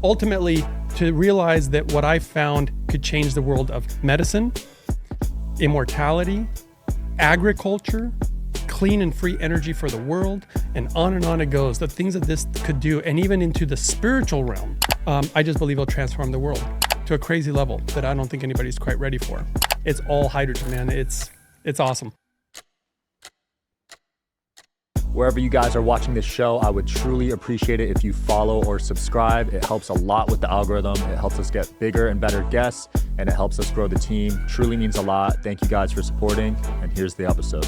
ultimately, to realize that what I found could change the world of medicine, immortality, agriculture, clean and free energy for the world, and on it goes. The things that this could do, and even into the spiritual realm, I just believe it'll transform the world to a crazy level that I don't think anybody's quite ready for. It's all hydrogen, man. It's awesome. Wherever you guys are watching this show, I would truly appreciate it if you follow or subscribe. It helps a lot with the algorithm. It helps us get bigger and better guests, and it helps us grow the team. Truly means a lot. Thank you guys for supporting, and here's the episode.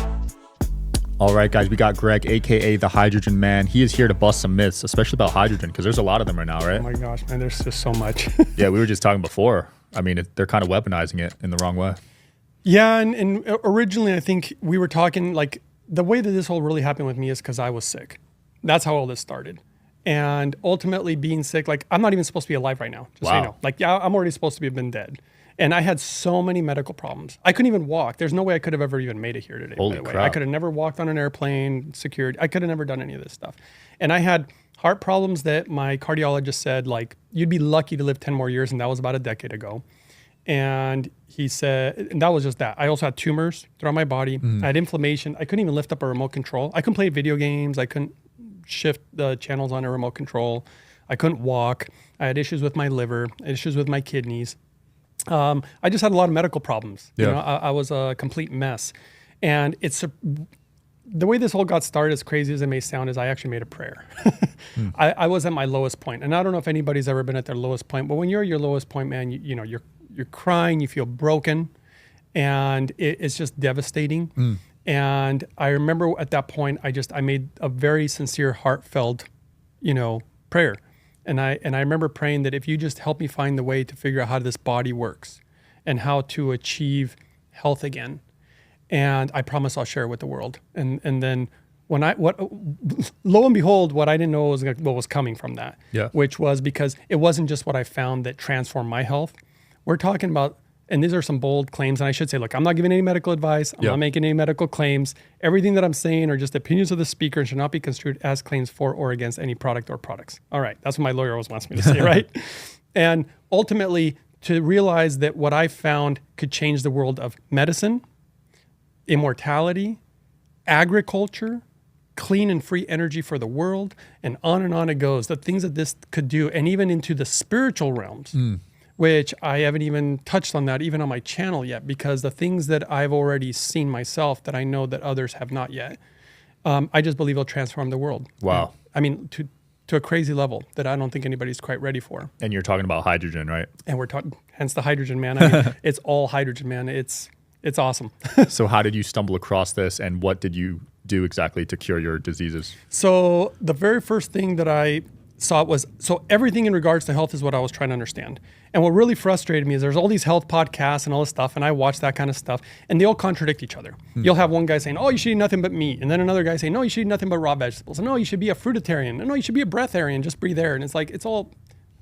All right, guys, we got Greg, aka the Hydrogen Man. He is here to bust some myths, especially about hydrogen, because there's a lot of them right now, right? Oh my gosh, man, there's just so much. Yeah, we were just talking before. I mean, they're kind of weaponizing it in the wrong way. Yeah, and originally I think we were talking, like, the way that this all really happened with me is because I was sick. That's how all this started. And ultimately being sick, like, I'm not even supposed to be alive right now, just so you know. Like, yeah, I'm already supposed to have been dead. And I had so many medical problems. I couldn't even walk. There's no way I could have ever even made it here today. Holy by the way. crap. I could have never walked on an airplane, secured. I could have never done any of this stuff. And I had heart problems that my cardiologist said, like, you'd be lucky to live 10 more years. And that was about a decade ago. And he said, and that was just that. I also had tumors throughout my body. I had inflammation. I couldn't even lift up a remote control. I couldn't play video games. I couldn't shift the channels on a remote control. I couldn't walk. I had issues with my liver, issues with my kidneys. I just had a lot of medical problems. Yeah. You know, I was a complete mess. And it's the way this all got started, as crazy as it may sound, is I actually made a prayer. I was at my lowest point. And I don't know if anybody's ever been at their lowest point, but when you're at your lowest point, man, you know, you're crying, you feel broken, and it's just devastating. And I remember at that point, I made a very sincere, heartfelt, prayer. And I remember praying that if you just help me find the way to figure out how this body works and how to achieve health again, and I promise I'll share it with the world. And then lo and behold, what I didn't know was what was coming from that, which was because it wasn't just what I found that transformed my health. We're talking about, and these are some bold claims, and I should say, look, I'm not giving any medical advice. I'm not making any medical claims. Everything that I'm saying are just opinions of the speaker and should not be construed as claims for or against any product or products. All right, that's what my lawyer always wants me to say, right? And ultimately, to realize that what I found could change the world of medicine, immortality, agriculture, clean and free energy for the world, and on it goes. The things that this could do, and even into the spiritual realms, which I haven't even touched on that even on my channel yet, because the things that I've already seen myself that I know that others have not yet, I just believe it'll transform the world. Wow. And, I mean, to a crazy level that I don't think anybody's quite ready for. And you're talking about hydrogen, right? And we're talking, hence the hydrogen, man. I mean, it's all hydrogen, man. It's awesome. So how did you stumble across this, and what did you do exactly to cure your diseases? So the very first thing that I saw was, so everything in regards to health is what I was trying to understand. And what really frustrated me is there's all these health podcasts and all this stuff, and I watch that kind of stuff, and they all contradict each other. You'll have one guy saying, oh, you should eat nothing but meat. And then another guy saying, no, you should eat nothing but raw vegetables. And no, you should be a fruitarian. And no, you should be a breatharian, just breathe air. And it's like, it's all,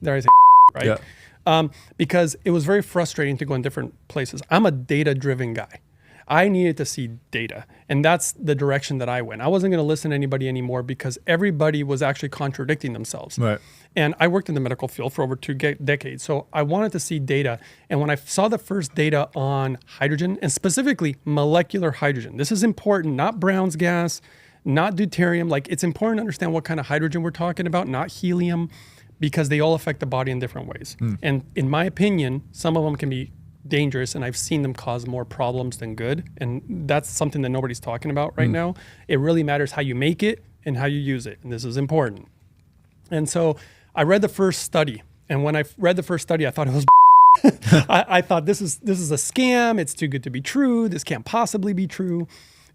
there I say, right? Yeah. Because it was very frustrating to go in different places. I'm a data-driven guy. I needed to see data, and that's the direction that I went. I wasn't going to listen to anybody anymore because everybody was actually contradicting themselves. Right. And I worked in the medical field for over 2 decades, so I wanted to see data. And when I saw the first data on hydrogen, and specifically molecular hydrogen, this is important, not Brown's gas, not deuterium. Like, it's important to understand what kind of hydrogen we're talking about, not helium, because they all affect the body in different ways. And in my opinion, some of them can be dangerous, and I've seen them cause more problems than good. And that's something that nobody's talking about right now. It really matters how you make it and how you use it. And this is important. And so I read the first study. And when I read the first study, I thought it was I thought this is a scam. It's too good to be true. This can't possibly be true.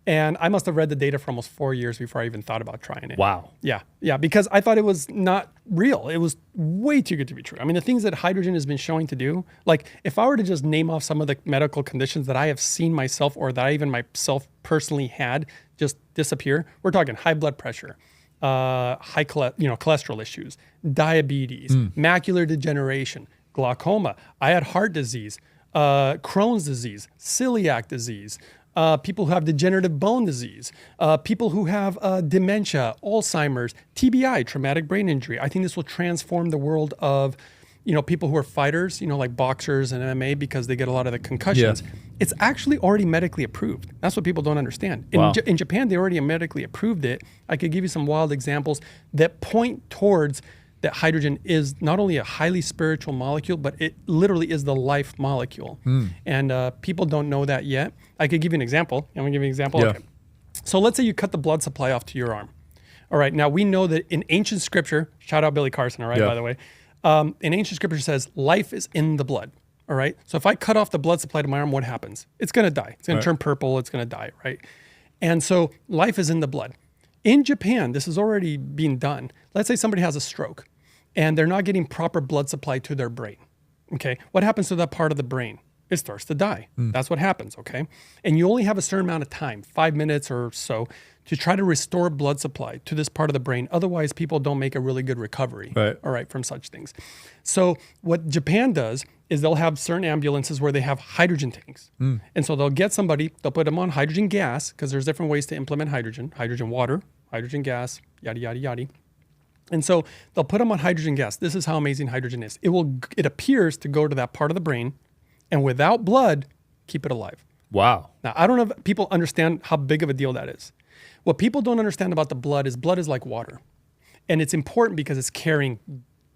And I must have read the data for almost 4 years before I even thought about trying it. Wow. Yeah, because I thought it was not real. It was way too good to be true. I mean, the things that hydrogen has been showing to do, like if I were to just name off some of the medical conditions that I have seen myself, or that I even myself personally had just disappear, we're talking high blood pressure, cholesterol issues, diabetes, macular degeneration, glaucoma. I had heart disease, Crohn's disease, celiac disease, people who have degenerative bone disease, people who have dementia, Alzheimer's, TBI, traumatic brain injury. I think this will transform the world of, people who are fighters, like boxers and MMA, because they get a lot of the concussions. Yeah. It's actually already medically approved. That's what people don't understand. In Japan, they already medically approved it. I could give you some wild examples that point towards that hydrogen is not only a highly spiritual molecule, but it literally is the life molecule. And people don't know that yet. I could give you an example. I'm gonna give you an example. Yeah. Okay. So let's say you cut the blood supply off to your arm. All right, now we know that in ancient scripture, shout out Billy Carson, all right, by the way. In ancient scripture says life is in the blood, all right? So if I cut off the blood supply to my arm, what happens? It's gonna die. It's gonna turn purple, it's gonna die, right? And so life is in the blood. In Japan, this is already being done. Let's say somebody has a stroke and they're not getting proper blood supply to their brain, okay? What happens to that part of the brain? It starts to die. That's what happens, okay? And you only have a certain amount of time, 5 minutes or so, to try to restore blood supply to this part of the brain. Otherwise, people don't make a really good recovery, all right, from such things. So what Japan does is they'll have certain ambulances where they have hydrogen tanks. And so they'll get somebody, they'll put them on hydrogen gas, because there's different ways to implement hydrogen water, hydrogen gas, yada, yada, yada. And so they'll put them on hydrogen gas. This is how amazing hydrogen is. It appears to go to that part of the brain, and without blood, keep it alive. Wow. Now, I don't know if people understand how big of a deal that is. What people don't understand about the blood is like water. And it's important because it's carrying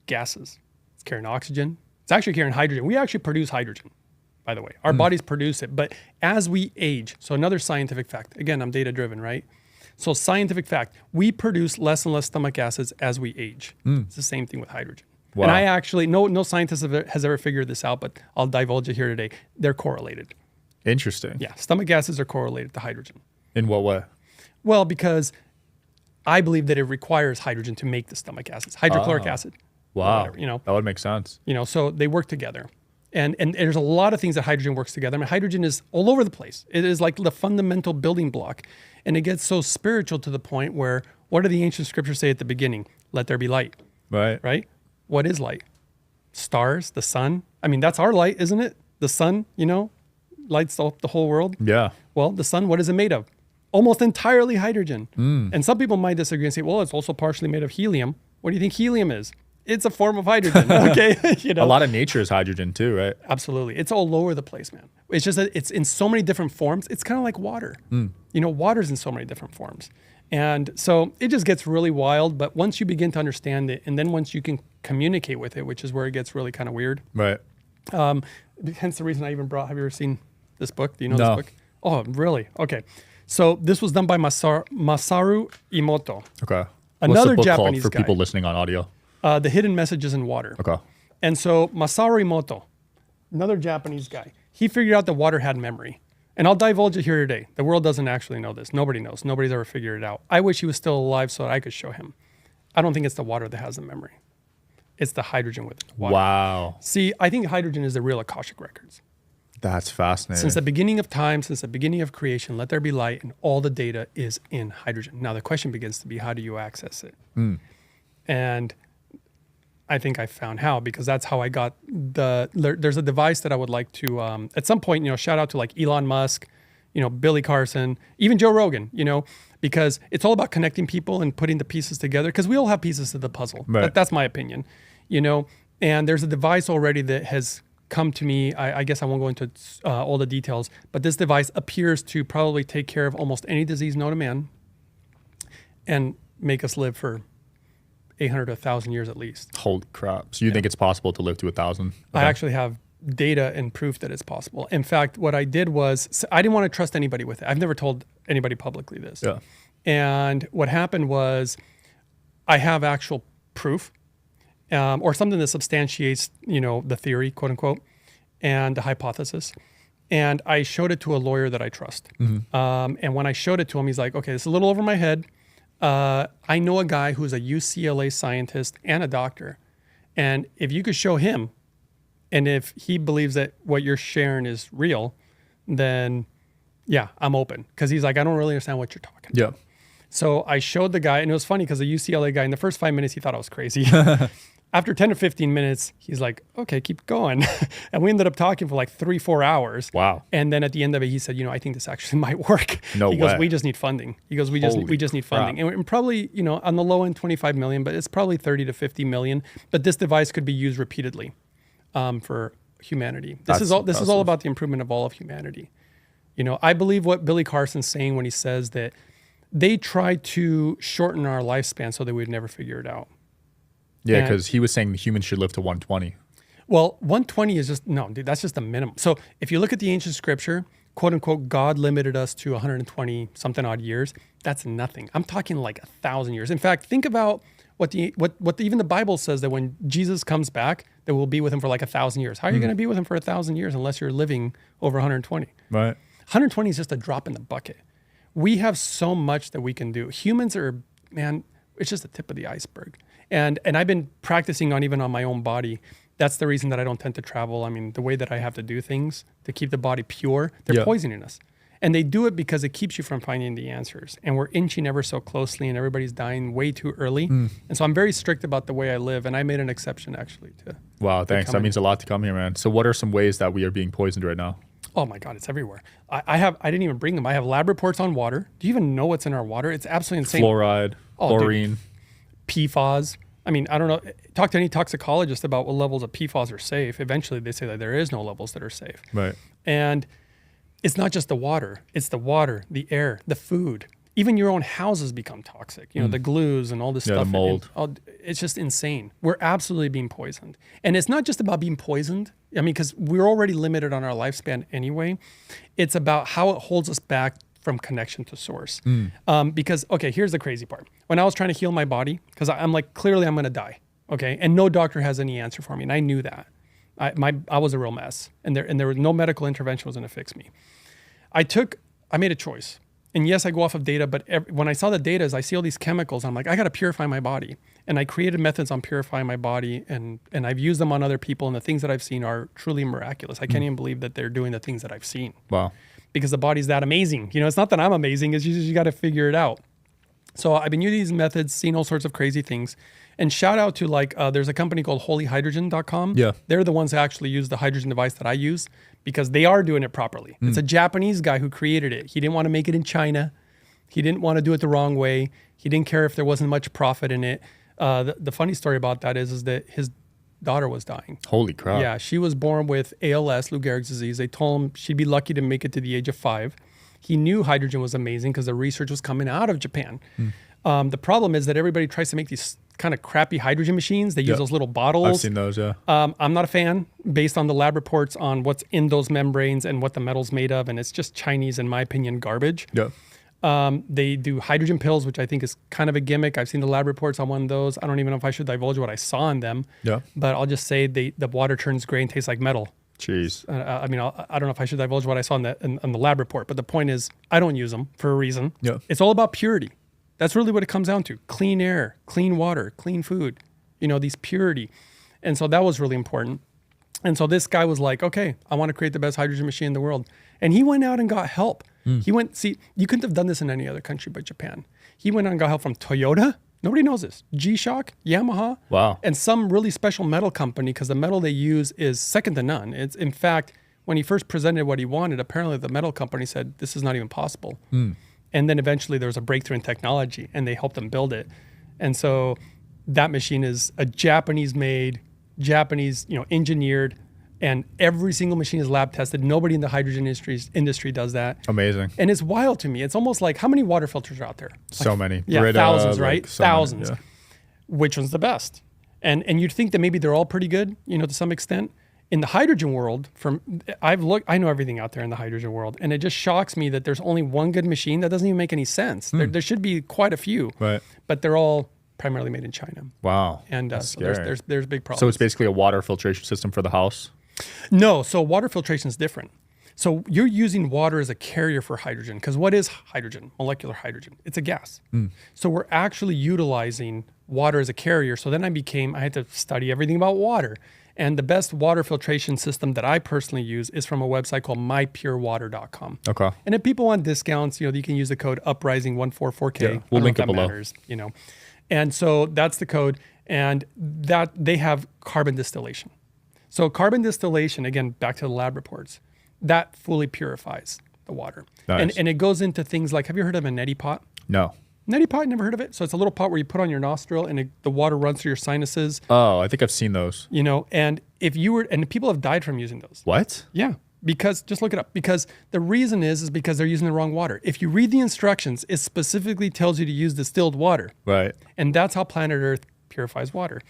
gases. It's carrying oxygen. It's actually carrying hydrogen. We actually produce hydrogen, by the way. Our bodies produce it. But as we age, so another scientific fact. Again, I'm data-driven, right? So scientific fact, we produce less and less stomach acids as we age. It's the same thing with hydrogen. Wow. And I actually, no scientist has ever figured this out, but I'll divulge it here today. They're correlated. Interesting. Yeah, stomach gases are correlated to hydrogen. In what way? Well, because I believe that it requires hydrogen to make the stomach acids, hydrochloric acid. Wow. Whatever, that would make sense. So they work together. And there's a lot of things that hydrogen works together. I mean, hydrogen is all over the place. It is like the fundamental building block. And it gets so spiritual to the point where, what do the ancient scriptures say at the beginning? Let there be light. Right. Right? What is light? Stars, the sun. I mean, that's our light, isn't it? The sun, lights the whole world. Yeah. Well, the sun, what is it made of? Almost entirely hydrogen. And some people might disagree and say, well, it's also partially made of helium. What do you think helium is? It's a form of hydrogen, okay? A lot of nature is hydrogen too, right? Absolutely. It's all over the place, man. It's just that it's in so many different forms. It's kind of like water. Water's in so many different forms. And so it just gets really wild. But once you begin to understand it, and then once you can communicate with it, which is where it gets really kind of weird. Right. Hence the reason I even have you ever seen this book? Do you know this book? Oh, really? Okay. So this was done by Masaru Emoto. Okay. Another What's the book Japanese called for guy. people listening on audio? The Hidden Messages in Water. Okay. And so Masaru Emoto, another Japanese guy, he figured out that water had memory. And I'll divulge it here today. The world doesn't actually know this. Nobody knows. Nobody's ever figured it out. I wish he was still alive so that I could show him. I don't think it's the water that has the memory. It's the hydrogen with the water. Wow. See, I think hydrogen is the real Akashic records. That's fascinating. Since the beginning of time, since the beginning of creation, let there be light, and all the data is in hydrogen. Now the question begins to be, how do you access it? And I think I found how, because that's how I got there's a device that I would like to, at some point, shout out to like Elon Musk, Billy Carson, even Joe Rogan, because it's all about connecting people and putting the pieces together, because we all have pieces to the puzzle. Right. That's my opinion, and there's a device already that has come to me. I guess I won't go into all the details, but this device appears to probably take care of almost any disease known to man and make us live for 800 to 1,000 years at least. Holy crap. So you think it's possible to live to 1,000? Okay. I actually have data and proof that it's possible. In fact, what I did was, I didn't want to trust anybody with it. I've never told anybody publicly this. Yeah. And what happened was, I have actual proof, or something that substantiates, the theory, quote unquote, and the hypothesis. And I showed it to a lawyer that I trust. And when I showed it to him, he's like, okay, this is a little over my head. I know a guy who's a UCLA scientist and a doctor. And if you could show him, and if he believes that what you're sharing is real, then yeah, I'm open. Because he's like, I don't really understand what you're talking about. So I showed the guy, and it was funny because the UCLA guy, in the first 5 minutes, he thought I was crazy. After 10 to 15 minutes, he's like, okay, keep going. And we ended up talking for like 3-4 hours. Wow. And then at the end of it, he said, I think this actually might work. No He goes, way. we just need funding. He goes, we just need funding. And probably, on the low end, 25 million, but it's probably 30 to 50 million. But this device could be used repeatedly for humanity. This is all about the improvement of all of humanity. I believe what Billy Carson's saying when he says that they tried to shorten our lifespan so that we'd never figure it out. Yeah, because he was saying the humans should live to 120. Well, 120 is just, no, dude, that's just the minimum. So if you look at the ancient scripture, quote unquote, God limited us to 120 something odd years. That's nothing. I'm talking like 1,000 years. In fact, think about what even the Bible says, that when Jesus comes back, that we'll be with him for like 1,000 years. How are you going to be with him for 1,000 years unless you're living over 120? Right. 120 is just a drop in the bucket. We have so much that we can do. Humans are, man, it's just the tip of the iceberg. And I've been practicing even on my own body. That's the reason that I don't tend to travel. I mean, the way that I have to do things to keep the body pure, they're poisoning us. And they do it because it keeps you from finding the answers. And we're inching ever so closely, and everybody's dying way too early. And so I'm very strict about the way I live. And I made an exception, actually. Wow, thanks. That means a lot to come here, man. So what are some ways that we are being poisoned right now? Oh my God, it's everywhere. I didn't even bring them. I have lab reports on water. Do you even know what's in our water? It's absolutely insane. Fluoride, chlorine. PFAS. I mean, I don't know. Talk to any toxicologist about what levels of PFAS are safe. Eventually, they say that there is no levels that are safe. Right. And it's not just the water. It's the water, the air, the food. Even your own houses become toxic. The glues and all this stuff. The mold. It's just insane. We're absolutely being poisoned. And it's not just about being poisoned. I mean, because we're already limited on our lifespan anyway. It's about how it holds us back from connection to source. Because, okay, here's the crazy part. When I was trying to heal my body, because I'm like, clearly I'm going to die. Okay. And no doctor has any answer for me. And I knew that. I was a real mess. And there was no medical intervention was going to fix me. I made a choice. And yes, I go off of data, but when I saw the data, I see all these chemicals. I'm like, I got to purify my body. And I created methods on purifying my body, and I've used them on other people. And the things that I've seen are truly miraculous. I can't even believe that they're doing the things that I've seen. Wow. Because the body's that amazing. It's not that I'm amazing. It's you got to figure it out. So I've been using these methods, seen all sorts of crazy things. And shout out to there's a company called holyhydrogen.com. Yeah. They're the ones that actually use the hydrogen device that I use, because they are doing it properly. It's a Japanese guy who created it. He didn't want to make it in China. He didn't want to do it the wrong way. He didn't care if there wasn't much profit in it. The funny story about that is that his daughter was dying. Holy crap. Yeah, she was born with ALS, Lou Gehrig's disease. They told him she'd be lucky to make it to the age of 5. He knew hydrogen was amazing because the research was coming out of Japan. The problem is that everybody tries to make these kind of crappy hydrogen machines. They use those little bottles. I've seen those, yeah. I'm not a fan based on the lab reports on what's in those membranes and what the metal's made of. And it's just Chinese, in my opinion, garbage. Yeah. They do hydrogen pills, which I think is kind of a gimmick. I've seen the lab reports on one of those. I don't even know if I should divulge what I saw in them. Yeah. But I'll just say the water turns gray and tastes like metal. Jeez. I don't know if I should divulge what I saw in the lab report, but the point is I don't use them for a reason. Yeah. It's all about purity. That's really what it comes down to. Clean air, clean water, clean food, these purity. And so that was really important. And so this guy was like, okay, I want to create the best hydrogen machine in the world. And he went out and got help. You couldn't have done this in any other country but Japan. He went out and got help from Toyota. Nobody knows this. G-Shock, Yamaha. Wow. And some really special metal company, because the metal they use is second to none. It's, in fact, when he first presented what he wanted, apparently the metal company said, this is not even possible. And then eventually there was a breakthrough in technology, and they helped them build it. And so that machine is a Japanese-made, engineered, and every single machine is lab tested. Nobody in the hydrogen industry does that. Amazing. And it's wild to me. It's almost like, how many water filters are out there? So many. Yeah, Brita, thousands, right? Thousands. Many, yeah. Which one's the best? And you'd think that maybe they're all pretty good, to some extent. In the hydrogen world, I know everything out there in the hydrogen world, and it just shocks me that there's only one good machine. That doesn't even make any sense. There should be quite a few, right? But they're all primarily made in China. Wow. And so there's big problems. So it's basically a water filtration system for the house? No, so water filtration is different. So you're using water as a carrier for hydrogen, because what is hydrogen? Molecular hydrogen. It's a gas. So we're actually utilizing water as a carrier. So then I had to study everything about water. And the best water filtration system that I personally use is from a website called mypurewater.com. Okay. And if people want discounts, you can use the code uprising144K. Yeah, we'll link it below. Matters, And so that's the code. And that they have carbon distillation. So carbon distillation, again, back to the lab reports, that fully purifies the water. Nice. And it goes into things like, have you heard of a neti pot? No. Neti pot, never heard of it? So it's a little pot where you put on your nostril and the water runs through your sinuses. Oh, I think I've seen those. You know, and if you were, and people have died from using those. What? Yeah. Because, just look it up, because the reason is because they're using the wrong water. If you read the instructions, it specifically tells you to use distilled water. Right. And that's how planet Earth purifies water.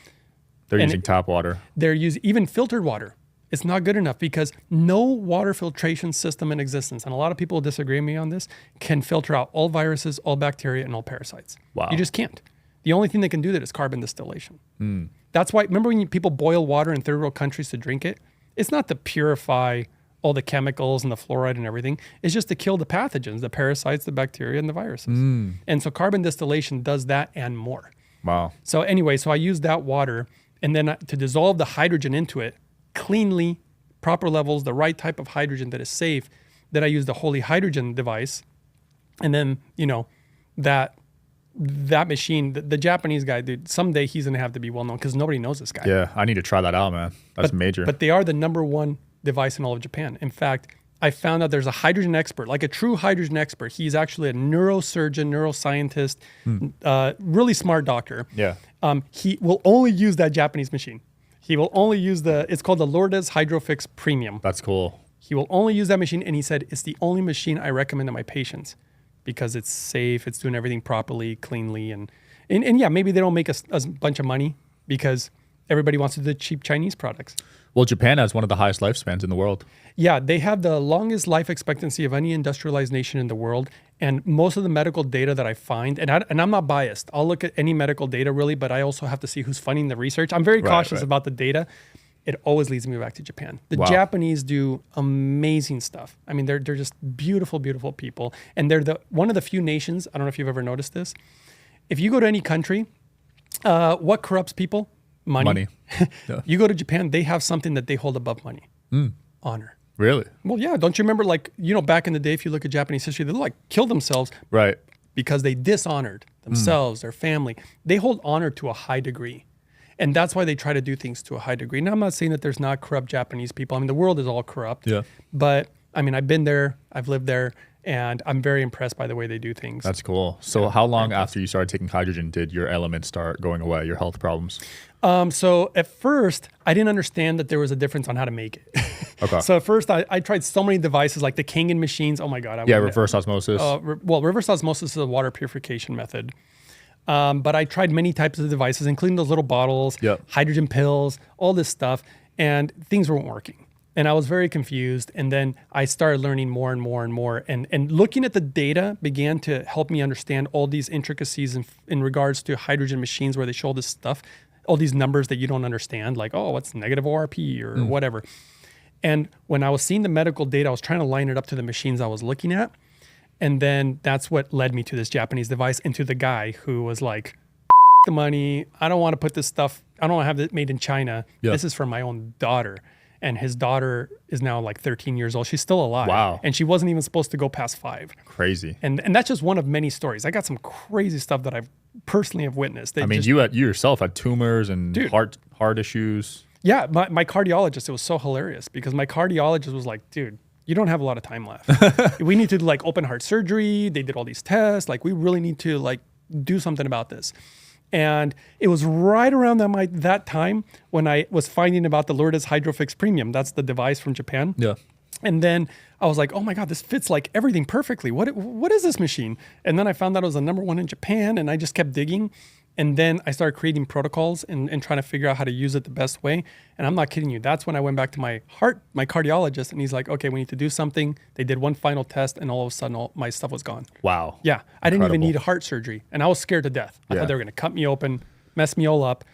They're using tap water. They're using even filtered water. It's not good enough because no water filtration system in existence, and a lot of people disagree with me on this, can filter out all viruses, all bacteria, and all parasites. Wow. You just can't. The only thing that can do that is carbon distillation. That's why, remember when people boil water in third world countries to drink it? It's not to purify all the chemicals and the fluoride and everything. It's just to kill the pathogens, the parasites, the bacteria, and the viruses. And so carbon distillation does that and more. Wow. So anyway, so I use that water, and then to dissolve the hydrogen into it cleanly, proper levels, the right type of hydrogen that is safe, then I use the holy hydrogen device. And then, you know, that machine, the Japanese guy, dude, someday he's going to have to be well known because nobody knows this guy. Yeah, I need to try that out, man. That's major. But they are the number 1 device in all of Japan. In fact, I found out there's a hydrogen expert, like a true hydrogen expert. He's actually a neurosurgeon, neuroscientist, really smart doctor. Yeah. He will only use that Japanese machine. He will only use it's called the Lourdes Hydrofix Premium. That's cool. He will only use that machine. And he said, it's the only machine I recommend to my patients because it's safe. It's doing everything properly, cleanly. And yeah, maybe they don't make a bunch of money because everybody wants to do the cheap Chinese products. Well, Japan has one of the highest lifespans in the world. Yeah, they have the longest life expectancy of any industrialized nation in the world. And most of the medical data that I find, and I'm not biased, I'll look at any medical data really, but I also have to see who's funding the research. I'm very cautious about the data. It always leads me back to Japan. The Japanese do amazing stuff. I mean, they're just beautiful, beautiful people. And they're one of the few nations, I don't know if you've ever noticed this. If you go to any country, what corrupts people? Money. Yeah. You go to Japan, they have something that they hold above money. Honor. Really? Well, yeah. Don't you remember, like, you know, back in the day, if you look at Japanese history, they like kill themselves. Right. Because they dishonored themselves, their family. They hold honor to a high degree. And that's why they try to do things to a high degree. Now, I'm not saying that there's not corrupt Japanese people. I mean, the world is all corrupt. Yeah. But, I mean, I've been there, I've lived there, and I'm very impressed by the way they do things. That's cool. So how long after you started taking hydrogen did your elements start going away, your health problems? So at first, I didn't understand that there was a difference on how to make it. Okay. So at first, I tried so many devices like the Kangen machines. Oh my God. Reverse osmosis. Reverse osmosis is a water purification method. But I tried many types of devices, including those little bottles, hydrogen pills, all this stuff, and things weren't working. And I was very confused. And then I started learning more and more and more. And looking at the data began to help me understand all these intricacies in regards to hydrogen machines where they show this stuff, all these numbers that you don't understand, like, oh, what's negative ORP or whatever. And when I was seeing the medical data, I was trying to line it up to the machines I was looking at. And then that's what led me to this Japanese device and to the guy who was like, the money, I don't want to put this stuff, I don't want to have it made in China. Yep. This is for my own daughter. And his daughter is now like 13 years old. She's still alive. Wow. And she wasn't even supposed to go past 5. Crazy. And that's just one of many stories. I got some crazy stuff that I've personally have witnessed. I mean, you yourself had tumors and heart issues. Yeah, my cardiologist, it was so hilarious because my cardiologist was like, dude, you don't have a lot of time left. We need to do like open heart surgery. They did all these tests. Like, we really need to like do something about this. And it was right around that time when I was finding about the Lourdes Hydrofix Premium. That's the device from Japan. Yeah. And then I was like, oh my God, this fits like everything perfectly. What is this machine? And then I found out it was the #1 in Japan, and I just kept digging. And then I started creating protocols and trying to figure out how to use it the best way. And I'm not kidding you. That's when I went back to my cardiologist, and he's like, okay, we need to do something. They did one final test, and all of a sudden, all my stuff was gone. Wow. Yeah. I didn't even need heart surgery. And I was scared to death. I thought they were going to cut me open, mess me all up.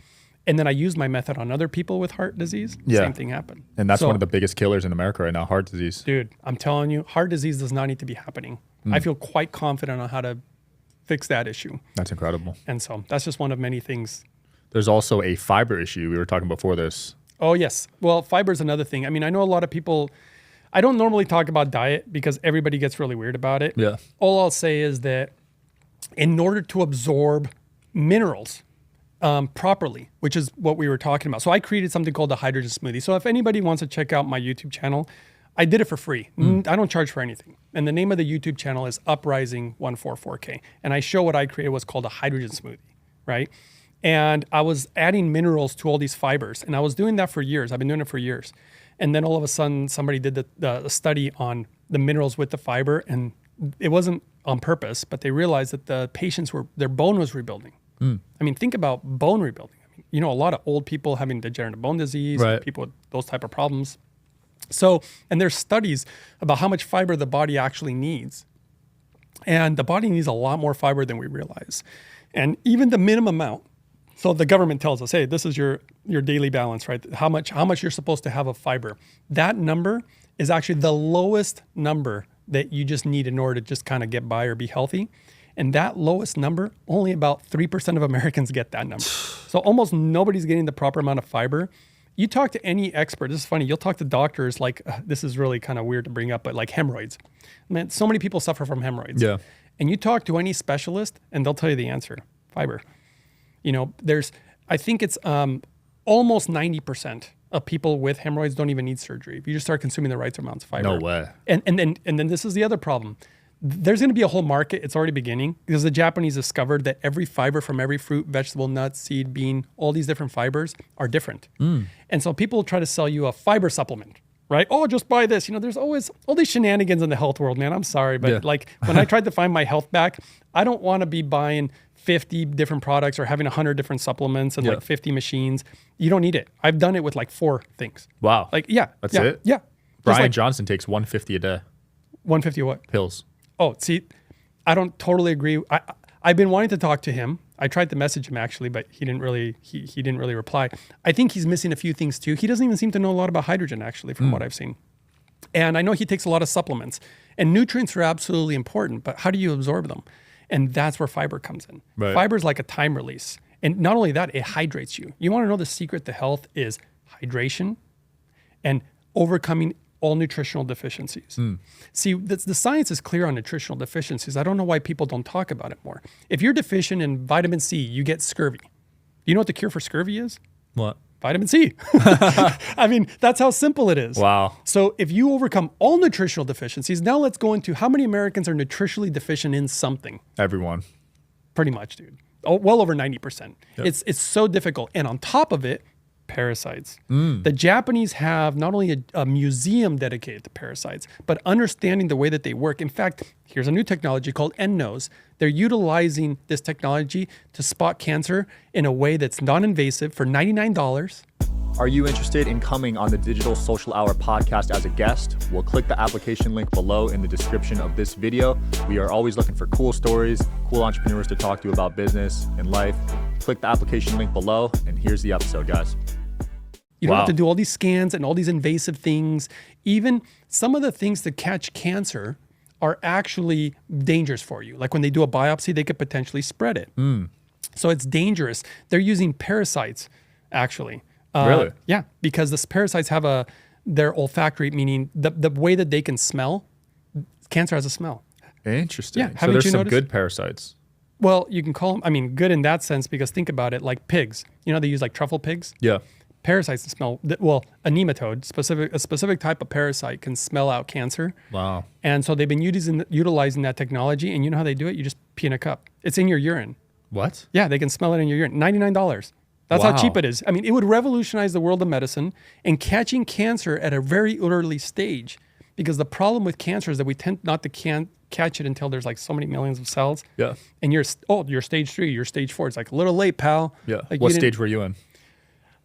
And then I used my method on other people with heart disease. Yeah. Same thing happened. And that's one of the biggest killers in America right now, heart disease. Dude, I'm telling you, heart disease does not need to be happening. I feel quite confident on how to fix that issue. That's incredible. And so that's just one of many things. There's also a fiber issue we were talking before this. Oh, yes. Well, fiber is another thing. I mean, I know a lot of people, I don't normally talk about diet because everybody gets really weird about it. Yeah. All I'll say is that in order to absorb minerals, properly, which is what we were talking about. So I created something called the hydrogen smoothie. So if anybody wants to check out my YouTube channel, I did it for free. I don't charge for anything. And the name of the YouTube channel is Uprising 144K. And I show what I created was called a hydrogen smoothie, right? And I was adding minerals to all these fibers. And I was doing that for years. I've been doing it for years. And then all of a sudden, somebody did the study on the minerals with the fiber. And it wasn't on purpose, but they realized that the patients their bone was rebuilding. I mean, think about bone rebuilding. I mean, a lot of old people having degenerative bone disease, right. People with those type of problems. So, and there's studies about how much fiber the body actually needs. And the body needs a lot more fiber than we realize. And even the minimum amount. So the government tells us, hey, this is your daily balance, right? How much you're supposed to have of fiber. That number is actually the lowest number that you just need in order to just kind of get by or be healthy. And that lowest number, only about 3% of Americans get that number. So almost nobody's getting the proper amount of fiber. You talk to any expert, this is funny, you'll talk to doctors like, this is really kind of weird to bring up, but like hemorrhoids. Man, so many people suffer from hemorrhoids. Yeah. And you talk to any specialist and they'll tell you the answer, fiber. I think it's almost 90% of people with hemorrhoids don't even need surgery. If you just start consuming the right amounts of fiber. No way. And then this is the other problem. There's going to be a whole market. It's already beginning because the Japanese discovered that every fiber from every fruit, vegetable, nut, seed, bean, all these different fibers are different. And so people try to sell you a fiber supplement, right? Oh, just buy this. There's always all these shenanigans in the health world, man. I'm sorry. But like when I tried to find my health back, I don't want to be buying 50 different products or having 100 different supplements and like 50 machines. You don't need it. I've done it with like 4 things. Wow. Like, yeah. That's it? Yeah. Brian Johnson takes 150 a day. 150 what? Pills. Oh, see, I don't totally agree. I've been wanting to talk to him. I tried to message him actually, but he didn't really reply. I think he's missing a few things too. He doesn't even seem to know a lot about hydrogen actually, from what I've seen. And I know he takes a lot of supplements. And nutrients are absolutely important, but how do you absorb them? And that's where fiber comes in. Right. Fiber is like a time release. And not only that, it hydrates you. You want to know the secret to health is hydration and overcoming all nutritional deficiencies. See, the science is clear on nutritional deficiencies. I don't know why people don't talk about it more. If you're deficient in vitamin C, you get scurvy. You know what the cure for scurvy is? What? Vitamin C. I mean, that's how simple it is. Wow. So if you overcome all nutritional deficiencies, now let's go into how many Americans are nutritionally deficient in something. Everyone. Pretty much, dude. Oh, well over 90%. Yep. It's so difficult. And on top of it, parasites. The Japanese have not only a museum dedicated to parasites, but understanding the way that they work. In fact, here's a new technology called N-Nose. They're utilizing this technology to spot cancer in a way that's non-invasive for $99. Are you interested in coming on the Digital Social Hour podcast as a guest? Well, click the application link below in the description of this video. We are always looking for cool stories, cool entrepreneurs to talk to about business and life. Click the application link below, and here's the episode, guys. You don't have to do all these scans and all these invasive things. Even some of the things that catch cancer are actually dangerous for you. Like when they do a biopsy, they could potentially spread it. So it's dangerous. They're using parasites, actually. Really? Yeah, because the parasites have their olfactory, meaning the way that they can smell. Cancer has a smell. Interesting. Yeah, so there's some noticed? good parasites. Well, you can call them, good in that sense, because think about it, like pigs. They use like truffle pigs? Yeah. Parasites can smell, a nematode, a specific type of parasite can smell out cancer. Wow. And so they've been utilizing that technology, and you know how they do it? You just pee in a cup. It's in your urine. What? Yeah, they can smell it in your urine. $99. That's how cheap it is. It would revolutionize the world of medicine and catching cancer at a very early stage, because the problem with cancer is that we tend not to catch it until there's like so many millions of cells. Yeah. And you're stage 3, you're stage 4. It's like a little late, pal. Yeah. Like what stage were you in?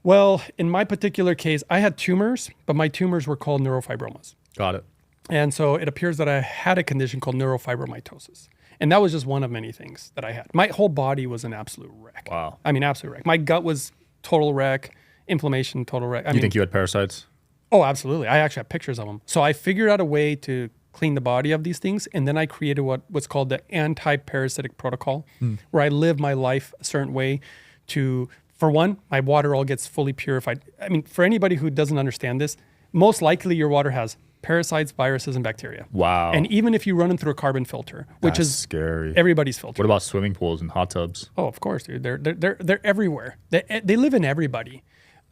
Well, in my particular case, I had tumors, but my tumors were called neurofibromas. Got it. And so it appears that I had a condition called neurofibromatosis. And that was just one of many things that I had. My whole body was an absolute wreck. Wow. Absolute wreck. My gut was total wreck, inflammation, total wreck. You think you had parasites? Oh, absolutely. I actually have pictures of them. So I figured out a way to clean the body of these things. And then I created what's called the anti-parasitic protocol, where I live my life a certain way to, for one, my water all gets fully purified. For anybody who doesn't understand this, most likely your water has parasites, viruses, and bacteria. Wow. And even if you run them through a carbon filter, which That's is scary. everybody's filter. What about swimming pools and hot tubs? Oh, of course, dude. They're everywhere. They live in everybody.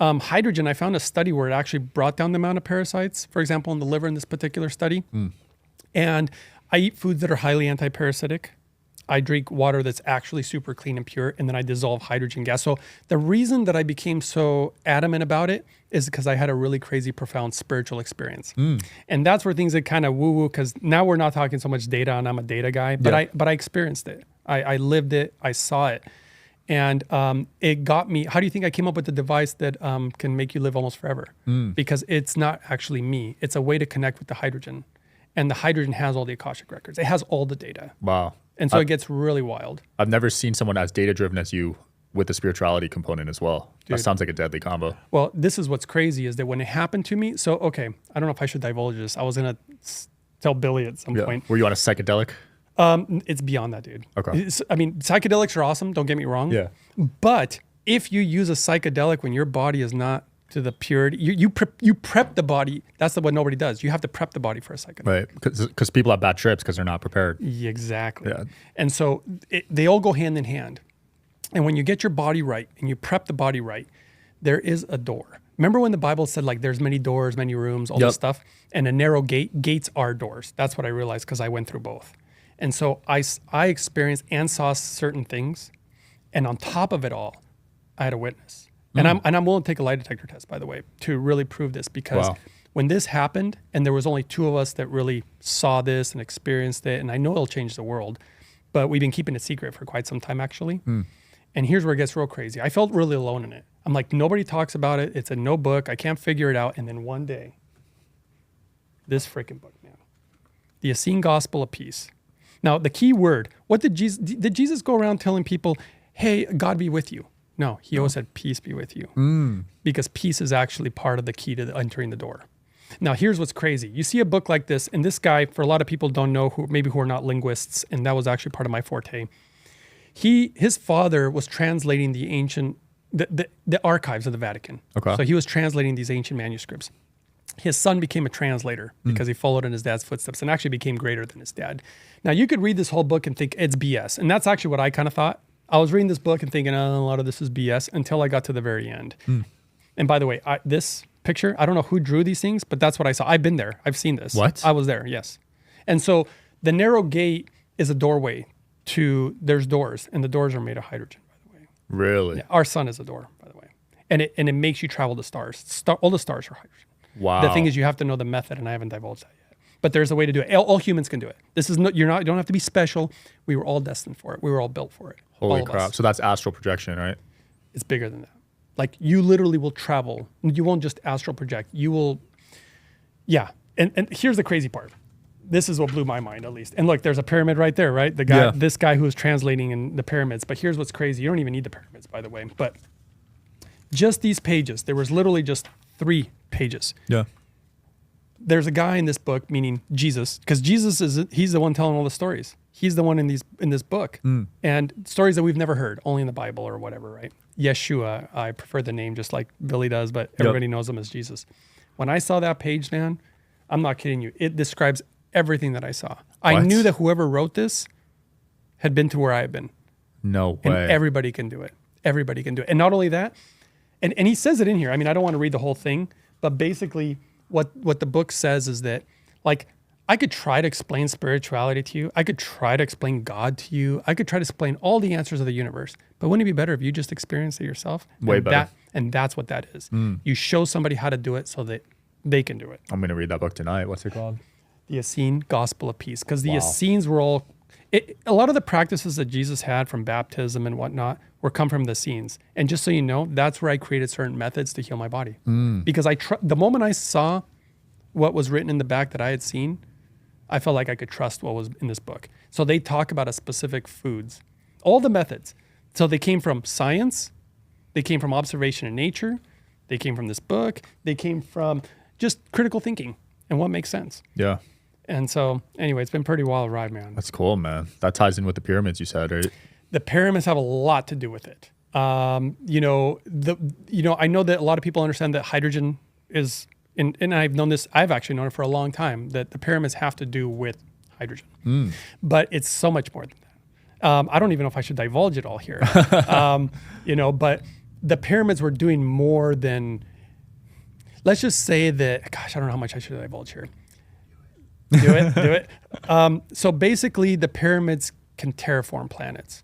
Hydrogen, I found a study where it actually brought down the amount of parasites, for example, in the liver in this particular study. And I eat foods that are highly anti-parasitic. I drink water that's actually super clean and pure, and then I dissolve hydrogen gas. So the reason that I became so adamant about it is because I had a really crazy, profound spiritual experience. And that's where things get kind of woo-woo, because now we're not talking so much data, and I'm a data guy, but I experienced it. I lived it. I saw it. And it got me. How do you think I came up with the device that can make you live almost forever? Because it's not actually me. It's a way to connect with the hydrogen. And the hydrogen has all the Akashic records. It has all the data. Wow. And so it gets really wild. I've never seen someone as data-driven as you with the spirituality component as well. That sounds like a deadly combo. Well, this is what's crazy is that when it happened to me, so, okay, I don't know if I should divulge this. I was going to tell Billy at some point. Were you on a psychedelic? It's beyond that, dude. Okay. I mean, psychedelics are awesome. Don't get me wrong. Yeah. But if you use a psychedelic when your body is not to the purity, you prep the body. That's what nobody does. You have to prep the body for a psychedelic. Right. Because people have bad trips because they're not prepared. Exactly. Yeah. And so they all go hand in hand. And when you get your body right and you prep the body right, there is a door. Remember when the Bible said like there's many doors, many rooms, all this stuff, and a narrow gate? Gates are doors. That's what I realized because I went through both. And so I experienced and saw certain things. And on top of it all, I had a witness. And I'm willing to take a lie detector test, by the way, to really prove this, because when this happened and there was only 2 of us that really saw this and experienced it, and I know it'll change the world, but we've been keeping it secret for quite some time, actually. And here's where it gets real crazy. I felt really alone in it. I'm like, nobody talks about it. It's in no book. I can't figure it out. And then one day, this freaking book, man, the Essene Gospel of Peace. Now, the key word, what did Jesus go around telling people, hey, God be with you? No, he always said, peace be with you. Because peace is actually part of the key to entering the door. Now, here's what's crazy. You see a book like this, and this guy, for a lot of people don't know, who are not linguists, and that was actually part of my forte. His father was translating the ancient, the archives of the Vatican. Okay. So he was translating these ancient manuscripts. His son became a translator because he followed in his dad's footsteps and actually became greater than his dad. Now, you could read this whole book and think it's BS. And that's actually what I kind of thought. I was reading this book and thinking, oh, a lot of this is BS until I got to the very end. And by the way, this picture, I don't know who drew these things, but that's what I saw. I've been there. I've seen this. What? I was there, yes. And so the narrow gate is a doorway to, there's doors, and the doors are made of hydrogen, by the way. Really? Yeah, our sun is a door, by the way. And it makes you travel to stars. All the stars are hydrogen. Wow. The thing is, you have to know the method, and I haven't divulged that yet. But there's a way to do it. All humans can do it. This is you don't have to be special. We were all destined for it. We were all built for it. Holy crap. So that's astral projection, right? It's bigger than that. Like, you literally will travel. You won't just astral project. You will, yeah. And here's the crazy part. This is what blew my mind, at least. And look, there's a pyramid right there, right? The guy, this guy who was translating in the pyramids. But here's what's crazy. You don't even need the pyramids, by the way. But just these pages, there was literally just 3 pages. Yeah. There's a guy in this book, meaning Jesus, because Jesus he's the one telling all the stories. He's the one in this book. And stories that we've never heard, only in the Bible or whatever, right? Yeshua, I prefer the name just like Billy does, but everybody knows him as Jesus. When I saw that page, man, I'm not kidding you. It describes everything that I saw. What? I knew that whoever wrote this had been to where I had been. No way. And everybody can do it. Everybody can do it. And not only that, and he says it in here. I mean, I don't want to read the whole thing, but basically what the book says is that, like, I could try to explain spirituality to you. I could try to explain God to you. I could try to explain all the answers of the universe. But wouldn't it be better if you just experienced it yourself? Way better. And that's what that is. You show somebody how to do it so that they can do it. I'm going to read that book tonight. What's it called? The Essene Gospel of Peace. Because the Essenes were all... a lot of the practices that Jesus had from baptism and whatnot were come from the Essenes. And just so you know, that's where I created certain methods to heal my body. Because the moment I saw what was written in the back that I had seen, I felt like I could trust what was in this book. So they talk about a specific foods, all the methods. So they came from science, they came from observation in nature, they came from this book, they came from just critical thinking and what makes sense. Yeah. And so anyway, it's been a pretty wild ride, man. That's cool, man. That ties in with the pyramids you said, right? The pyramids have a lot to do with it. I know that a lot of people understand that hydrogen is and I've known this, I've actually known it for a long time, that the pyramids have to do with hydrogen. But it's so much more than that. I don't even know if I should divulge it all here. But the pyramids were doing more than, let's just say that, gosh, I don't know how much I should divulge here. Do it. So basically the pyramids can terraform planets.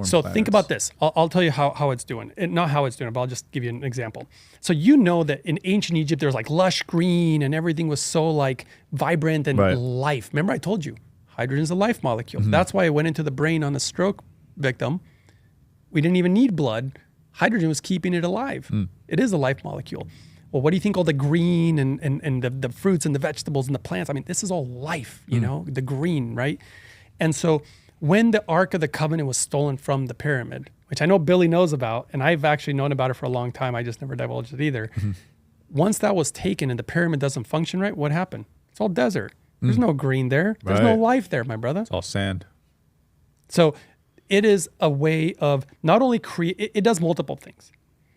So think about this. I'll tell you how it's doing. Not how it's doing it, but I'll just give you an example. So you know that in ancient Egypt, there was like lush green and everything was so like vibrant and life. Remember I told you, hydrogen is a life molecule. That's why I went into the brain on a stroke victim. We didn't even need blood. Hydrogen was keeping it alive. It is a life molecule. Well, what do you think all the green and the fruits and the vegetables and the plants, I mean, this is all life, the green, right? And so when the Ark of the Covenant was stolen from the pyramid, which I know Billy knows about, and I've actually known about it for a long time, I just never divulged it either. Once that was taken and the pyramid doesn't function right, what happened? It's all desert. There's no green there. There's no life there, my brother. It's all sand. So it is a way of not only it does multiple things,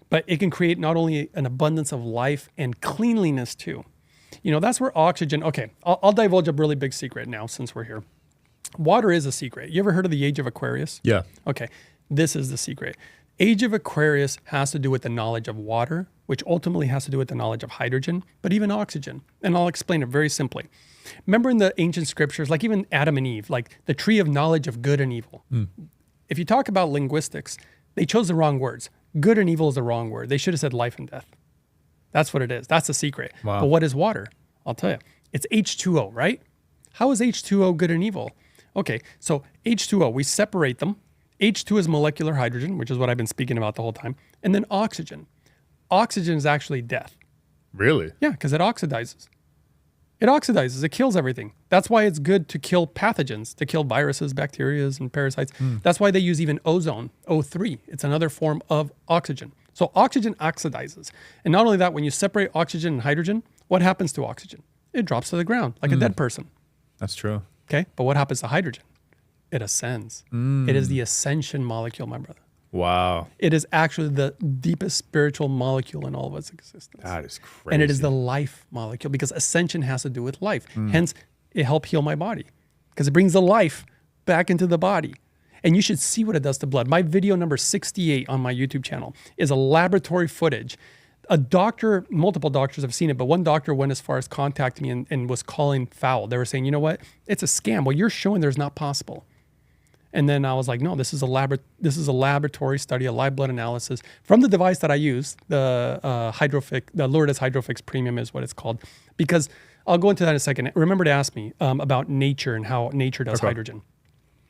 but it can create not only an abundance of life and cleanliness too. That's where oxygen, okay, I'll divulge a really big secret now since we're here. Water is a secret. You ever heard of the Age of Aquarius? Yeah. Okay, this is the secret. Age of Aquarius has to do with the knowledge of water, which ultimately has to do with the knowledge of hydrogen, but even oxygen. And I'll explain it very simply. Remember in the ancient scriptures, like even Adam and Eve, like the tree of knowledge of good and evil. If you talk about linguistics, they chose the wrong words. Good and evil is the wrong word. They should have said life and death. That's what it is. That's the secret. Wow. But what is water? I'll tell you. It's H2O, right? How is H2O good and evil? Okay, so H2O, we separate them. H2 is molecular hydrogen, which is what I've been speaking about the whole time. And then oxygen. Oxygen is actually death. Really? Yeah, because it oxidizes. It kills everything. That's why it's good to kill pathogens, to kill viruses, bacteria, and parasites. That's why they use even ozone, O3. It's another form of oxygen. So oxygen oxidizes. And not only that, when you separate oxygen and hydrogen, what happens to oxygen? It drops to the ground like a dead person. That's true. Okay, but what happens to hydrogen? It ascends. It is the ascension molecule, my brother. Wow. It is actually the deepest spiritual molecule in all of its existence. That is crazy. And it is the life molecule because ascension has to do with life. Hence, it helped heal my body because it brings the life back into the body. And you should see what it does to blood. My video number 68 on my YouTube channel is a laboratory footage. A doctor, multiple doctors have seen it, but one doctor went as far as contacting me and was calling foul. They were saying, you know what? It's a scam. Well, you're showing there's not possible. And then I was like, no, this is a laboratory study, a live blood analysis from the device that I use, the Lourdes Hydrofix Premium is what it's called. Because I'll go into that in a second. Remember to ask me about nature and how nature does hydrogen.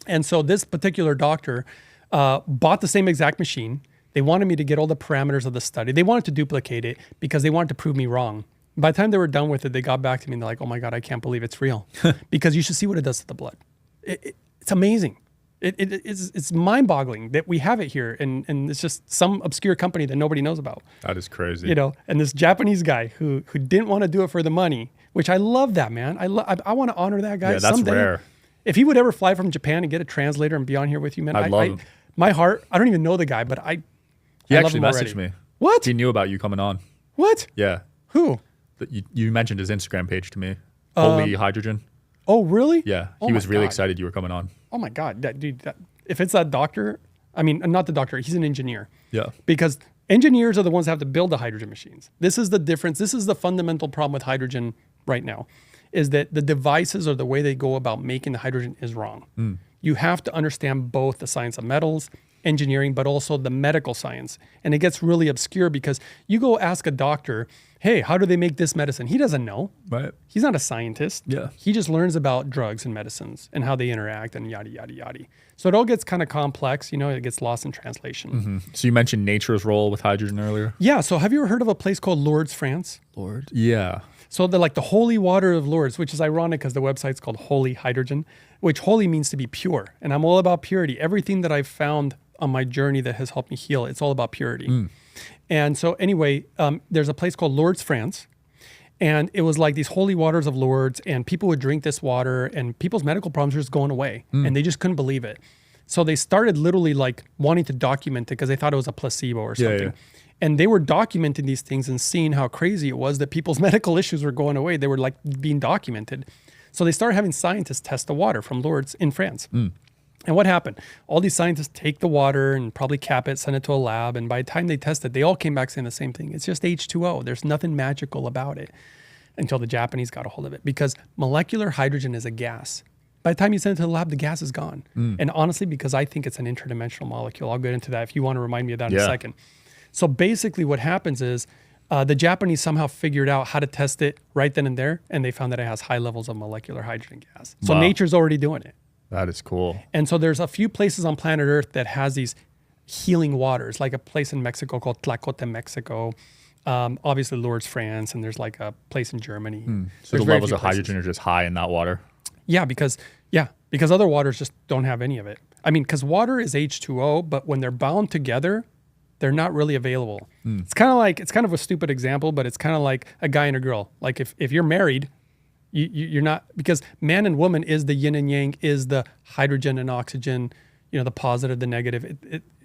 And so this particular doctor bought the same exact machine. They wanted me to get all the parameters of the study. They wanted to duplicate it because they wanted to prove me wrong. By the time they were done with it, they got back to me and they're like, oh my God, I can't believe it's real. Because you should see what it does to the blood. It's amazing. It's mind-boggling that we have it here, and it's just some obscure company that nobody knows about. That is crazy. And this Japanese guy who didn't want to do it for the money, which I love that, man. I want to honor that guy. Yeah, that's someday. rare. If he would ever fly from Japan and get a translator and be on here with you, man, I'd love him. My heart, I don't even know the guy, but He love actually him already. messaged me. What? He knew about you coming on. What? Yeah. Who? You mentioned his Instagram page to me. Holy Hydrogen. Oh, really? Yeah. Oh He was my really God. excited you were coming on. Oh my God, if it's that doctor, I mean, not the doctor, he's an engineer. Yeah. Because engineers are the ones that have to build the hydrogen machines. This is the difference. This is the fundamental problem with hydrogen right now, is that the devices or the way they go about making the hydrogen is wrong. You have to understand both the science of metals, engineering, but also the medical science. And it gets really obscure because you go ask a doctor, hey, how do they make this medicine? He doesn't know. Right. He's not a scientist. Yeah. He just learns about drugs and medicines and how they interact and yada, yada, yada. So it all gets kind of complex, it gets lost in translation. So you mentioned nature's role with hydrogen earlier. Yeah. So have you ever heard of a place called Lourdes, France? Lord. Yeah. So they're like the holy water of Lourdes, which is ironic because the website's called Holy Hydrogen, which holy means to be pure. And I'm all about purity. Everything that I've found on my journey that has helped me heal, it's all about purity. And so anyway, there's a place called Lourdes, France. And it was like these holy waters of Lourdes, and people would drink this water and people's medical problems were just going away. And they just couldn't believe it. So they started literally like wanting to document it because they thought it was a placebo or something. Yeah. And they were documenting these things and seeing how crazy it was that people's medical issues were going away. They were like being documented. So they started having scientists test the water from Lourdes in France. And what happened? All these scientists take the water and probably cap it, send it to a lab. And by the time they test it, they all came back saying the same thing. It's just H2O. There's nothing magical about it until the Japanese got a hold of it, because molecular hydrogen is a gas. By the time you send it to the lab, the gas is gone. And honestly, because I think it's an interdimensional molecule, I'll get into that if you want to remind me of that in a second. So basically what happens is the Japanese somehow figured out how to test it right then and there, and they found that it has high levels of molecular hydrogen gas. So nature's already doing it. That is cool. And so there's a few places on planet Earth that has these healing waters, like a place in Mexico called Tlacote, Mexico. Obviously Lourdes, France, and there's like a place in Germany. So the levels of hydrogen are just high in that water? Yeah, because other waters just don't have any of it. I mean, because water is H2O, but when they're bound together, they're not really available. It's kind of a stupid example, but it's kind of like a guy and a girl. Like if you're married, you're not, because man and woman is the yin and yang, is the hydrogen and oxygen, the positive, the negative,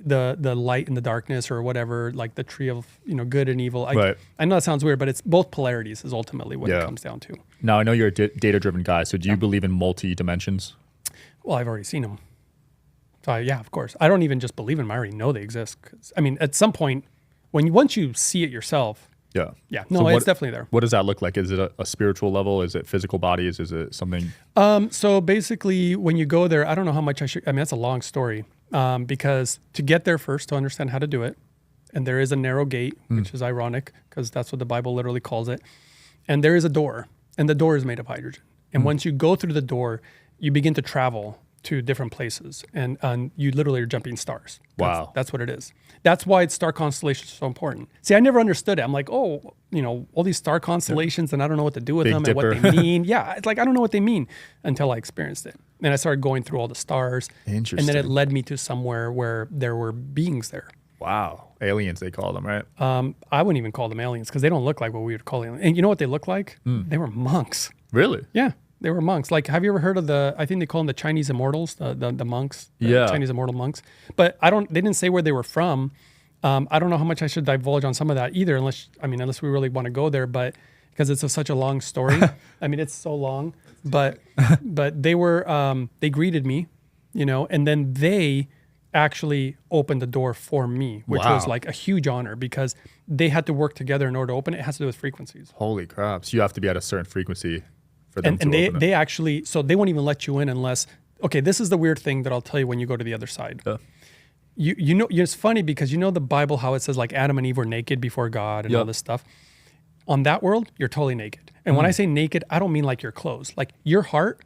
the light and the darkness, or whatever, like the tree of, good and evil. I know that sounds weird, but it's both polarities is ultimately what it comes down to. Now, I know you're a data-driven guy, so do you believe in multi-dimensions? Well, I've already seen them. So yeah, of course. I don't even just believe in them. I already know they exist. I mean, at some point, once you see it yourself, it's definitely there. What does that look like? Is it a spiritual level? Is it physical bodies? Is it something? So basically, when you go there, I don't know how much that's a long story, because to get there first, to understand how to do it, and there is a narrow gate, which is ironic because that's what the Bible literally calls it, and there is a door, and the door is made of hydrogen. And once you go through the door, you begin to travel to different places, and you literally are jumping stars. That's what it is. That's why star constellations are so important. See, I never understood it. I'm like, all these star constellations, and I don't know what to do with them and what they mean. It's like, I don't know what they mean until I experienced it. And I started going through all the stars. Interesting. And then it led me to somewhere where there were beings there. Wow. Aliens, they call them, right? I wouldn't even call them aliens because they don't look like what we would call aliens. And you know what they look like? They were monks. Really? Yeah. They were monks. Like, have you ever heard of I think they call them the Chinese immortals, the monks, Chinese immortal monks. But they didn't say where they were from. I don't know how much I should divulge on some of that either, unless we really want to go there, but because it's such a long story. I mean, it's so long, but they were, they greeted me, and then they actually opened the door for me, which was like a huge honor because they had to work together in order to open it. It has to do with frequencies. Holy crap. So you have to be at a certain frequency for them to open it. They actually, so they won't even let you in unless, okay, this is the weird thing that I'll tell you when you go to the other side. Yeah. It's funny because the Bible, how it says like Adam and Eve were naked before God and all this stuff. On that world, you're totally naked. And when I say naked, I don't mean like your clothes. Like your heart,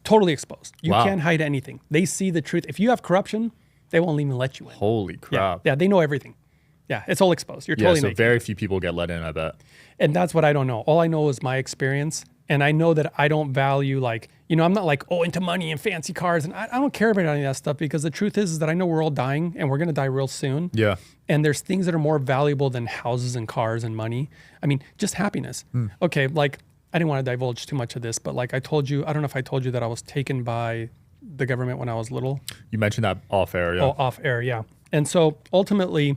totally exposed. You can't hide anything. They see the truth. If you have corruption, they won't even let you in. Holy crap. Yeah, they know everything. Yeah, it's all exposed. You're totally naked. So very few people get let in, I bet. And that's what I don't know. All I know is my experience. And I know that I don't value I'm not like, into money and fancy cars. And I don't care about any of that stuff because the truth is that I know we're all dying and we're going to die real soon. Yeah. And there's things that are more valuable than houses and cars and money. I mean, just happiness. Okay, I didn't want to divulge too much of this, but I told you, I don't know if I told you that I was taken by the government when I was little. You mentioned that off air, yeah. Oh, off air, yeah. And so ultimately,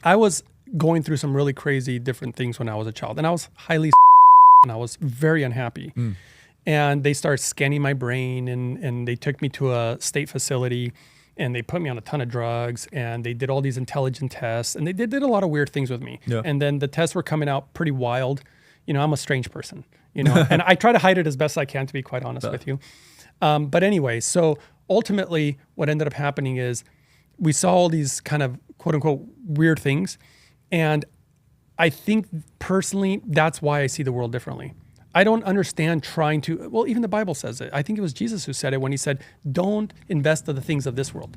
I was going through some really crazy different things when I was a child. And I was highly and I was very unhappy. And they started scanning my brain and they took me to a state facility and they put me on a ton of drugs and they did all these intelligent tests and they did a lot of weird things with me. Yeah. And then the tests were coming out pretty wild. I'm a strange person, and I try to hide it as best I can, to be quite honest with you. But anyway, so ultimately what ended up happening is we saw all these kind of quote unquote weird things. And I think personally, that's why I see the world differently. I don't understand even the Bible says it. I think it was Jesus who said it when he said, don't invest in the things of this world.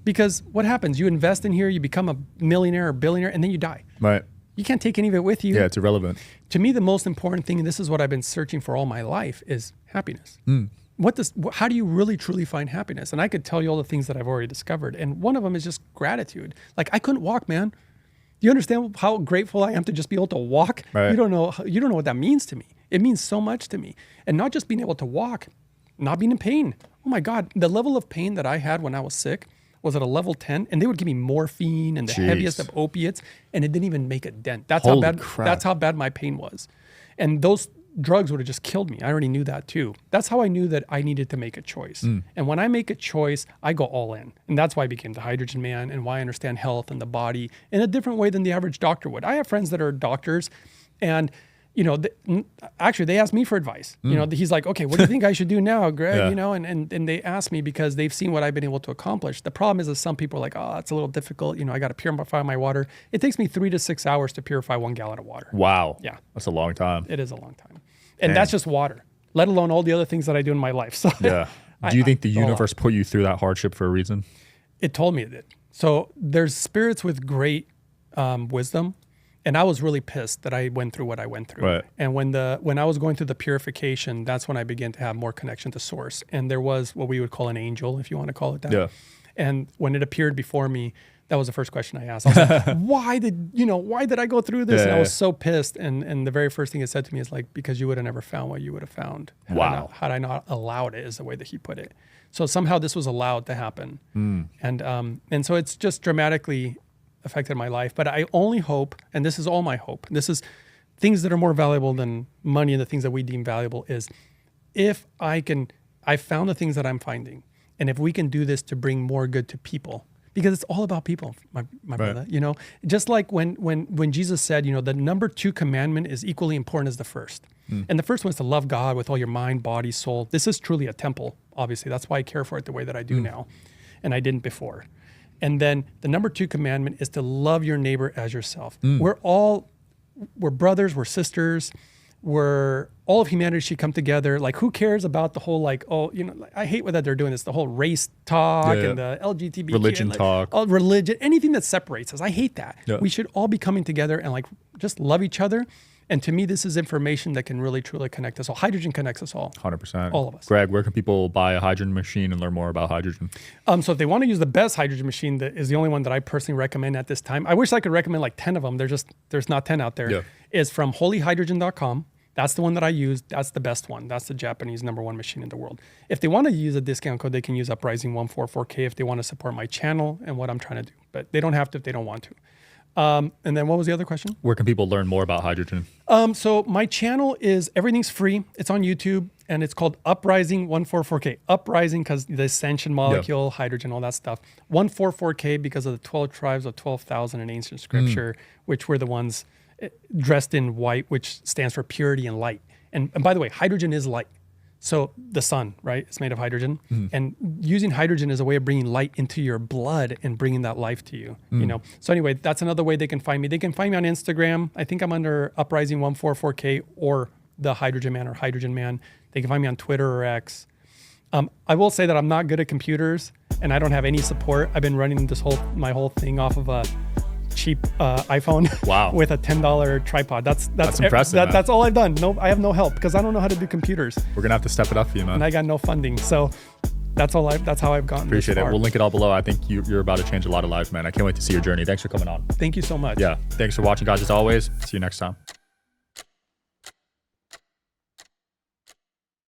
Because what happens? You invest in here, you become a millionaire or billionaire, and then you die. Right. You can't take any of it with you. Yeah, it's irrelevant. To me, the most important thing, and this is what I've been searching for all my life, is happiness. How do you really, truly find happiness? And I could tell you all the things that I've already discovered. And one of them is just gratitude. I couldn't walk, man. You understand how grateful I am to just be able to walk? Right. You don't know what that means to me. It means so much to me. And not just being able to walk, not being in pain. Oh my God, the level of pain that I had when I was sick was at a level 10, and they would give me morphine and the heaviest of opiates, and it didn't even make a dent. That's Holy how bad. crap. That's how bad my pain was, and those drugs would have just killed me. I already knew that too. That's how I knew that I needed to make a choice. And when I make a choice, I go all in, and that's why I became the Hydrogen Man, and why I understand health and the body in a different way than the average doctor would. I have friends that are doctors, and actually they asked me for advice. He's like, okay, what do you think I should do now, Greg? Yeah. And they ask me because they've seen what I've been able to accomplish. The problem is that some people are like, oh, it's a little difficult. I got to purify my water. It takes me 3 to 6 hours to purify 1 gallon of water. Wow. Yeah. That's a long time. It is a long time. And that's just water, let alone all the other things that I do in my life. So Yeah. Do you think the universe put you through that hardship for a reason? It told me it did. So there's spirits with great wisdom. And I was really pissed that I went through what I went through. Right. And when I was going through the purification, that's when I began to have more connection to source. And there was what we would call an angel, if you want to call it that. Yeah. And when it appeared before me, that was the first question I asked. I was like, why did I go through this? Yeah. And I was so pissed. And the very first thing it said to me is like, because you would have never found what you would have found. Had I not allowed it, is the way that he put it. So somehow this was allowed to happen. And so it's just dramatically affected my life. But I only hope, and this is all my hope, this is things that are more valuable than money and the things that we deem valuable, is if I found the things that I'm finding. And if we can do this to bring more good to people, because it's all about people, my brother, just like when Jesus said, the number 2 commandment is equally important as the first. And the first one is to love God with all your mind, body, soul. This is truly a temple, obviously. That's why I care for it the way that I do now. And I didn't before. And then the number 2 commandment is to love your neighbor as yourself. We're brothers, we're sisters, all of humanity should come together. Like, who cares about the whole, I hate that they're doing this, the whole race talk and the LGBTQ. Religion talk. Religion, anything that separates us. I hate that. Yeah. We should all be coming together and just love each other. And to me, this is information that can really, truly connect us all. Hydrogen connects us all. 100%. All of us. Greg, where can people buy a hydrogen machine and learn more about hydrogen? So if they want to use the best hydrogen machine, that is the only one that I personally recommend at this time. I wish I could recommend like 10 of them. There's not 10 out there. Yeah. Is from holyhydrogen.com. That's the one that I use. That's the best one. That's the Japanese #1 machine in the world. If they want to use a discount code, they can use Uprising144K if they want to support my channel and what I'm trying to do. But they don't have to if they don't want to. And then what was the other question? Where can people learn more about hydrogen? So my channel everything's free. It's on YouTube and it's called Uprising144K. Uprising because the ascension molecule, hydrogen, all that stuff. 144K because of the 12 tribes of 12,000 in ancient scripture, which were the ones dressed in white, which stands for purity and light. And by the way, hydrogen is light. So the sun, right, is made of hydrogen. And using hydrogen is a way of bringing light into your blood and bringing that life to you, So anyway, that's another way they can find me. They can find me on Instagram. I think I'm under Uprising144K or the Hydrogen Man or Hydrogen Man. They can find me on Twitter or X. I will say that I'm not good at computers and I don't have any support. I've been running my whole thing off of a cheap iPhone with a $10 tripod. That's impressive. That's all I've done. No, I have no help because I don't know how to do computers. We're gonna have to step it up for you, man. And I got no funding, so that's how I've gotten. Appreciate this it. far. We'll link it all below. I think you're about to change a lot of lives, man. I can't wait to see your journey. Thanks for coming on. Thank you so much. Yeah. Thanks for watching, guys. As always, see you next time.